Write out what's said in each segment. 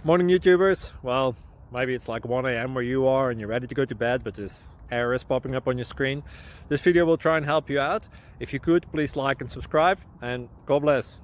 Morning, YouTubers. Well, maybe it's like 1 a.m. where you are and you're ready to go to bed, but this error is popping up on your screen. This video will try and help you out. If you could, please like and subscribe, and God bless.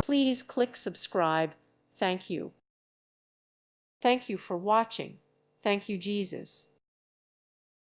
Please click subscribe. Thank you. Thank you for watching. Thank you, Jesus.